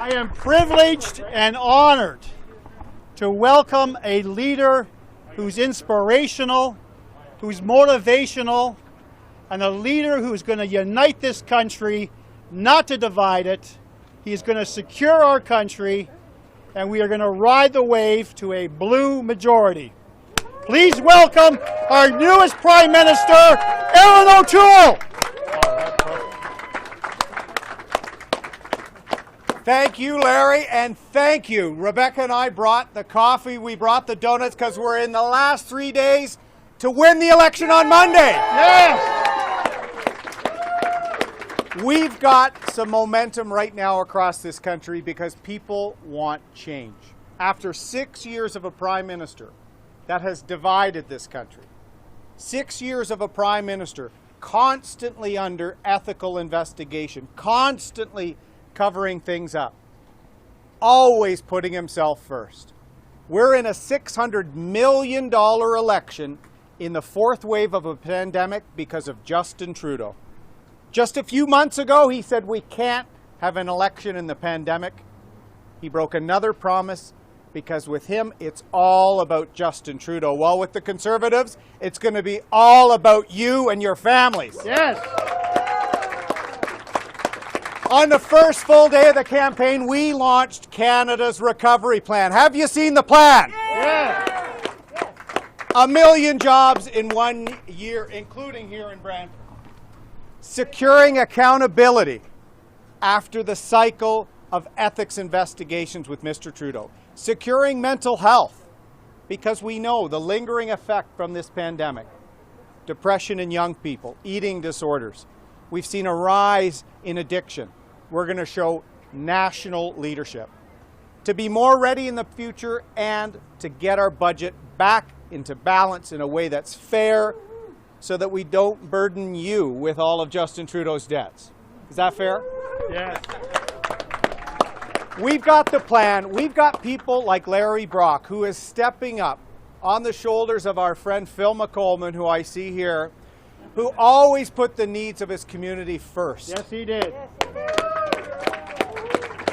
I am privileged and honored to welcome a leader who's inspirational, who's motivational, and a leader who's going to unite this country, not to divide it. He's going to secure our country, and we are going to ride the wave to a blue majority. Please welcome our newest Prime Minister, Erin O'Toole. Thank you, Larry, and thank you. Rebecca and I brought the coffee, we brought the donuts, because we're in the last 3 days to win the election on Monday. Yes! We've got some momentum right now across this country because people want change. After 6 years of a Prime Minister that has divided this country, 6 years of a Prime Minister constantly under ethical investigation, constantly covering things up, always putting himself first. We're in a $600 million election in the fourth wave of a pandemic because of Justin Trudeau. Just a few months ago, he said we can't have an election in the pandemic. He broke another promise because with him, it's all about Justin Trudeau. While with the Conservatives, it's going to be all about you and your families. Yes! On the first full day of the campaign, we launched Canada's Recovery Plan. Have you seen the plan? Yes! 1 million jobs in 1 year, including here in Brantford. Securing accountability after the cycle of ethics investigations with Mr. Trudeau. Securing mental health, because we know the lingering effect from this pandemic. Depression in young people, eating disorders. We've seen a rise in addiction. We're going to show national leadership to be more ready in the future and to get our budget back into balance in a way that's fair so that we don't burden you with all of Justin Trudeau's debts. Is that fair? Yes. We've got the plan. We've got people like Larry Brock, who is stepping up on the shoulders of our friend Phil McColman, who I see here, who always put the needs of his community first. Yes, he did.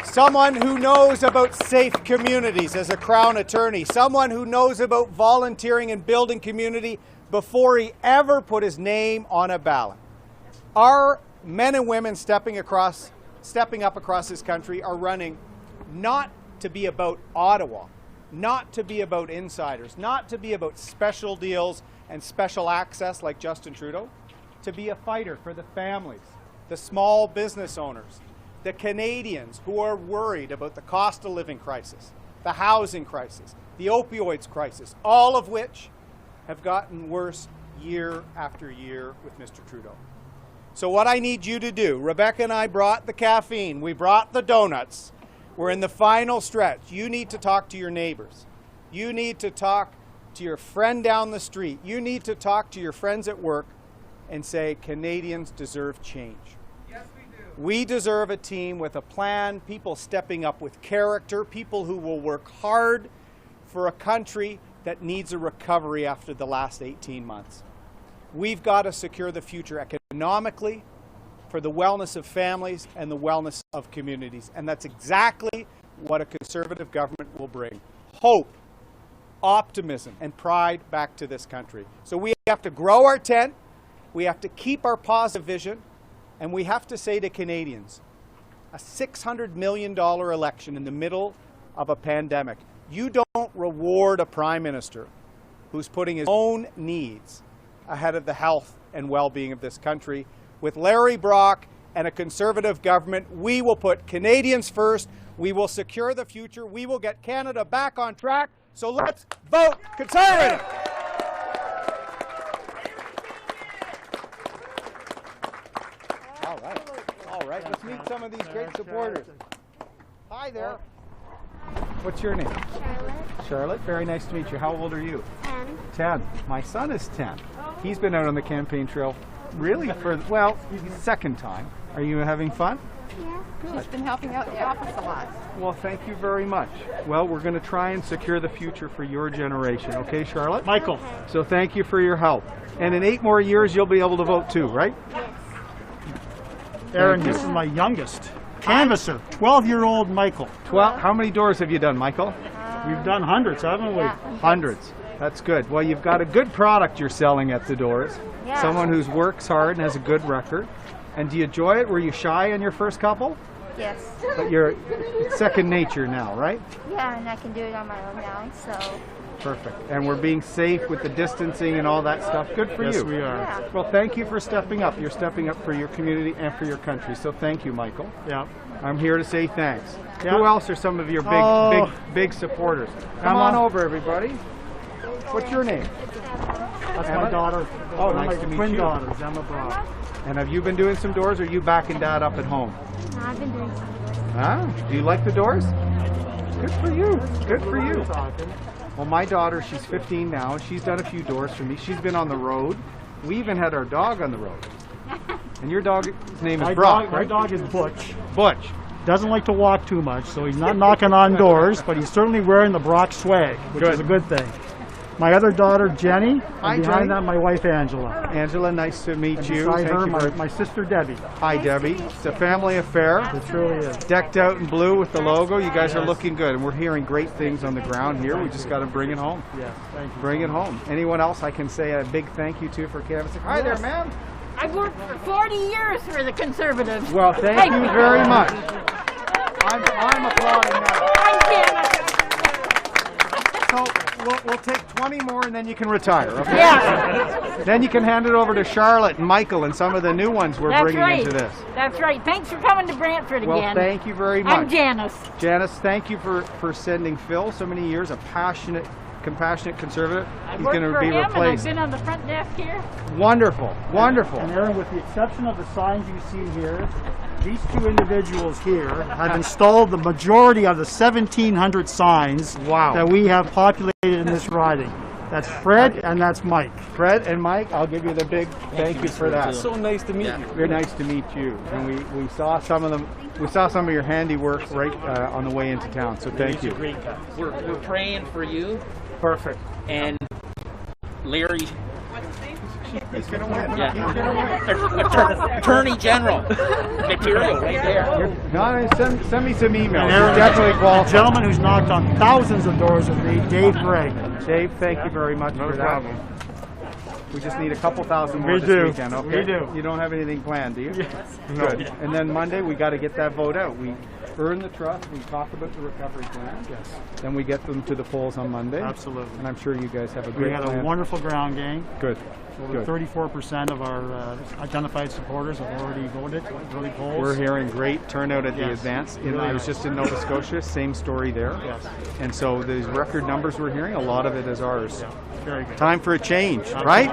Someone who knows about safe communities as a Crown attorney. Someone who knows about volunteering and building community before he ever put his name on a ballot. Our men and women stepping up across this country are running not to be about Ottawa, not to be about insiders, not to be about special deals and special access like Justin Trudeau, to be a fighter for the families, the small business owners, the Canadians who are worried about the cost of living crisis, the housing crisis, the opioids crisis, all of which have gotten worse year after year with Mr. Trudeau. So what I need you to do, Rebecca and I brought the caffeine, we brought the donuts, we're in the final stretch. You need to talk to your neighbors. You need to talk to your friend down the street. You need to talk to your friends at work and say, Canadians deserve change. Yes, we do. We deserve a team with a plan, people stepping up with character, people who will work hard for a country that needs a recovery after the last 18 months. We've got to secure the future economically, for the wellness of families and the wellness of communities. And that's exactly what a Conservative government will bring. Hope, optimism, and pride back to this country. So we have to grow our tent, we have to keep our positive vision, and we have to say to Canadians, a $600 million election in the middle of a pandemic, you don't reward a Prime Minister who's putting his own needs ahead of the health and well-being of this country. With Larry Brock and a Conservative government, we will put Canadians first, we will secure the future, we will get Canada back on track, so let's vote Conservative! All right, let's meet some of these great supporters. Hi there. What's your name? Charlotte. Charlotte, very nice to meet you. How old are you? 10. 10. My son is 10. He's been out on the campaign trail really for, well, second time. Are you having fun? Yeah. He's been helping out the office a lot. Well, thank you very much. Well, we're going to try and secure the future for your generation. Okay, Charlotte? Michael. So thank you for your help. And in 8 more years, you'll be able to vote too, right? Yes. Erin, this is my youngest canvasser, 12-year-old Michael. 12. How many doors have you done, Michael? We've done hundreds, haven't we? Yeah. Hundreds. That's good. Well, you've got a good product you're selling at the doors. Yeah. Someone who works hard and has a good record. And do you enjoy it? Were you shy in your first couple? Yes. But it's second nature now, right? Yeah, and I can do it on my own now, so. Perfect. And we're being safe with the distancing and all that stuff. Good for Yes, you. we are. Yeah. Well, thank you for stepping up. You're stepping up for your community and for your country. So thank you, Michael. Yeah. I'm here to say thanks. Yeah. Who else are some of your Oh. big supporters? Come on over, everybody. What's your name? That's Emma? my daughter. Oh, one of nice my to meet twin you. daughters, Emma Brock. And have you been doing some doors, or are you backing Dad up at home? No, I've been doing some doors. Huh? Do you like the doors? Good for you. Good for you. Well, my daughter, she's 15 now, and she's done a few doors for me. She's been on the road. We even had our dog on the road. And your dog's name is Brock, My right? dog is Butch. Butch. Doesn't like to walk too much, so he's not knocking on doors, but he's certainly wearing the Brock swag, which Good. is a good thing. My other daughter, Jenny, Hi, and Jenny. behind that, my wife, Angela. Angela, nice to meet And you. beside Thank her, you my, very my sister, Debbie. Hi, Debbie. It's a family affair. It truly is. Decked out in blue with the logo. You guys are looking good, and we're hearing great things on the ground here. We just got to bring it home. Yes, thank you. Bring it home. Anyone else I can say a big thank you to for canvassing? Hi there, ma'am. I've worked for 40 years for the Conservatives. Well, thank you very much. I'm applauding that. I'm Janet. So we'll take 20 more, and then you can retire. Okay? Yeah, Then you can hand it over to Charlotte and Michael and some of the new ones we're that's bringing right. into this. That's right. Thanks for coming to Brantford Well, again. thank you very much. I'm Janice. Janice, thank you for sending Phil so many years, a passionate, compassionate conservative. I He's worked going to for be him, and I've replaced. been on the front desk here. Wonderful, wonderful. And Aaron, with the exception of the signs you see here, these two individuals here have installed the majority of the 1,700 signs Wow. that we have populated in this riding. That's Fred and that's Mike. Fred and Mike, I'll give you the big thank you for that. So nice to meet you. Very nice to meet you. And we saw some of them. We saw some of your handiwork right on the way into town. So thank you. We're praying for you Perfect. and Larry. He's gonna win. Yeah. Attorney General material right there. No, send me some emails. And You're Aaron, definitely a qualified. gentleman who's knocked on thousands of doors with me, Dave Gregg. Dave, thank you very much for that. We just need a couple thousand more We this do. weekend, okay? We do. You don't have anything planned, do you? Good. And then Monday, we got to get that vote out. We earn the trust, we talk about the recovery plan. Yes, Then we get them to the polls on Monday. absolutely. And I'm sure you guys have a We great had plan. a wonderful ground game. Good. Over Good. 34% of our identified supporters have already voted, early polls. We're hearing great turnout at the Yes. advance. Really I was nice. just in Nova Scotia, same story there. Yes. And so these record numbers we're hearing, a lot of it is ours. Very good. Time for a change, right?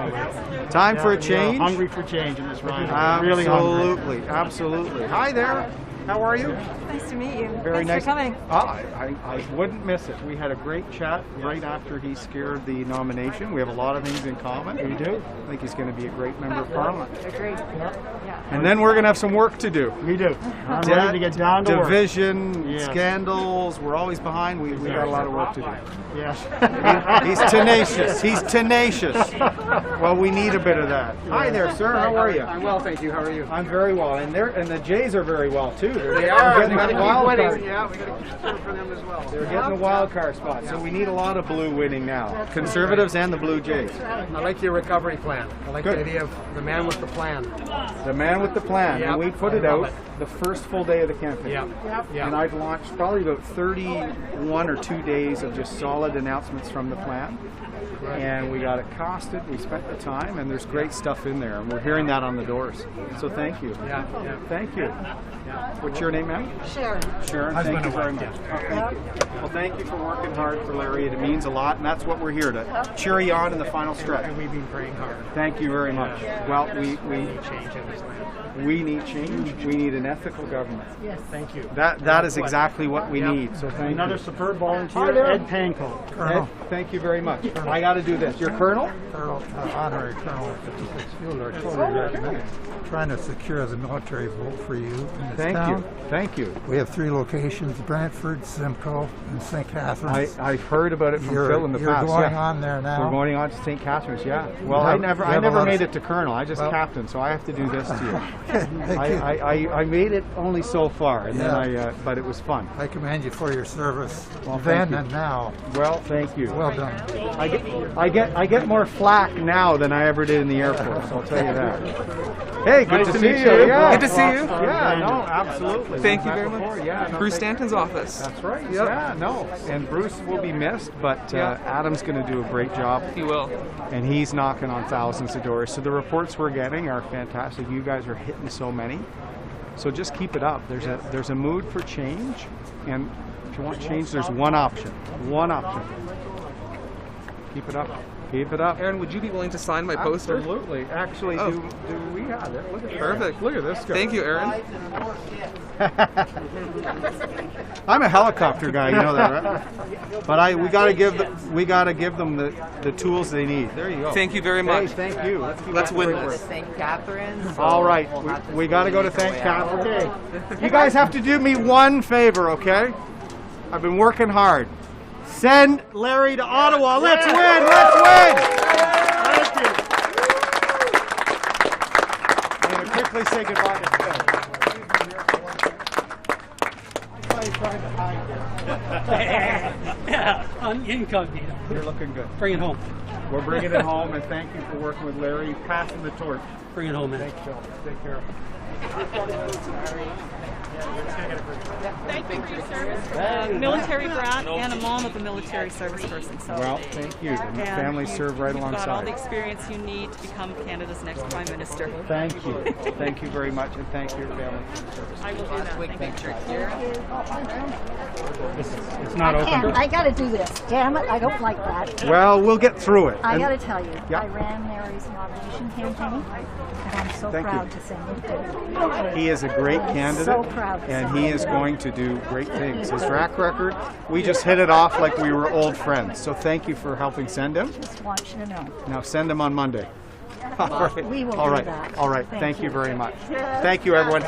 Time for a Yeah, change. hungry for change in this ride. Really hungry. Absolutely, absolutely. Hi there. How are you? Nice to meet you. Very Thanks nice. for coming. I wouldn't miss it. We had a great chat right after he secured the nomination. We have a lot of things in common. We do. I think he's going to be a great member of Parliament. Agreed. Yeah. And then we're going to have some work to do. We do. I'm ready to get down to work. Division, Yes. scandals, we're always behind. We got a lot of work to do. Yes. He's tenacious. He's tenacious. Well, we need a bit of that. Hi there, sir. How are you? I'm well, thank you. How are you? I'm very well, and the Jays are very well too. They are. They're We getting gotta a wild keep winning. card. Yeah, we got to keep cheering for them as well. They're getting a wild card spot, so we need a lot of blue winning now. Conservatives and the Blue Jays. I like your recovery plan. I like Good. the idea of the man with the plan. The man with the plan, Yep. and we put it I love out it. the first full day of the campaign. Yeah. And I've launched probably about 31 or 2 days of just solid announcements from the plan. And we got it costed, we spent the time, and there's great stuff in there. And we're hearing that on the doors. So thank you. Yeah. Thank you. What's your name, ma'am? Sharon. Sharon, thank you very much. Oh, thank you. Well, thank you for working hard for Larry. It means a lot, and that's what we're here to cheer you on in the final stretch. And we've been praying hard. Thank you very much. Well, we Change in this land. we need change. We need an ethical government. Thank you. That is exactly what we need. So thank Another you. superb volunteer, Ed Panko. Ed, thank you very much. I got to do this. You're Colonel? Colonel, honorary Colonel of 56 Field Artillery Regiment, trying to secure the military vote for you in this Thank town. town. Thank you. We have 3 locations: Brantford, Simcoe, and St. Catharines. I've heard about it from Phil in the You're past. going yeah. on there now. We're going on to St. Catharines, yeah. Well, You I have- never you have a lot made of- it to Colonel. I just Well- captain, so I have to do this to you. Thank you. I made it only so far, and then but it was fun. I commend you for your service Well, then thank you. and now. Well, thank you. Well done. I get more flack now than I ever did in the Air Force. I'll tell you that. Hey, good to see you. Yeah. Good to see you. Yeah, no, absolutely. Thank you Met very much. before. Yeah, no, Bruce thank- Stanton's office. That's right. Yep. Yeah, no. And Bruce will be missed, but Yeah. Adam's going to do a great job. He will. And he's knocking on thousands of doors. So the reports we're getting are fantastic. You guys are hitting so many. So just keep it up. There's a mood for change, and if you want change, there's one option. One option. Keep it up. Keep it up. Aaron, would you be willing to sign my poster? Absolutely. Actually, Oh. do we have it? Look at Perfect. Look at this guy. Thank you, Aaron. I'm a helicopter guy, you know that, right? But we gotta give them the tools they need. There you go. Thank you very Hey, much. thank you. Let's keep Let's up win the great this. work. St. Catharines. All right, we got to go to St. Catharines. Okay. You guys have to do me one favor, okay? I've been working hard. Send Larry to Ottawa. Let's win! Let's win! Thank you. I'm going to quickly say goodbye to Phil. Yeah, I'm incognito. You're looking good. Bring it home. We're bringing it home, and thank you for working with Larry, passing the torch. Bring it home, man. Thanks, Phil. Take care. Thank you for your service. Military brat and a mom of a military service person. So Well, thank you. And the family serve right you've got all the alongside. experience you need to become Canada's next Prime Minister. Thank you. Thank you very much, and thank your family for your service. I will do that. Thank you. It's not open. I gotta do this. Damn it, I don't like that. Well, we'll get through it. I And- gotta tell you, Yeah. I ran Mary's nomination campaign, and I'm so Thank you. proud to send him to. He is a great candidate, So proud to and send he him. is going to do great things. His track record, we just hit it off like we were old friends. So thank you for helping send him. Just want you to know. Now send him on Monday. All right. We will All do right. that. All right. Thank Thank you you. very much. Thank you, everyone.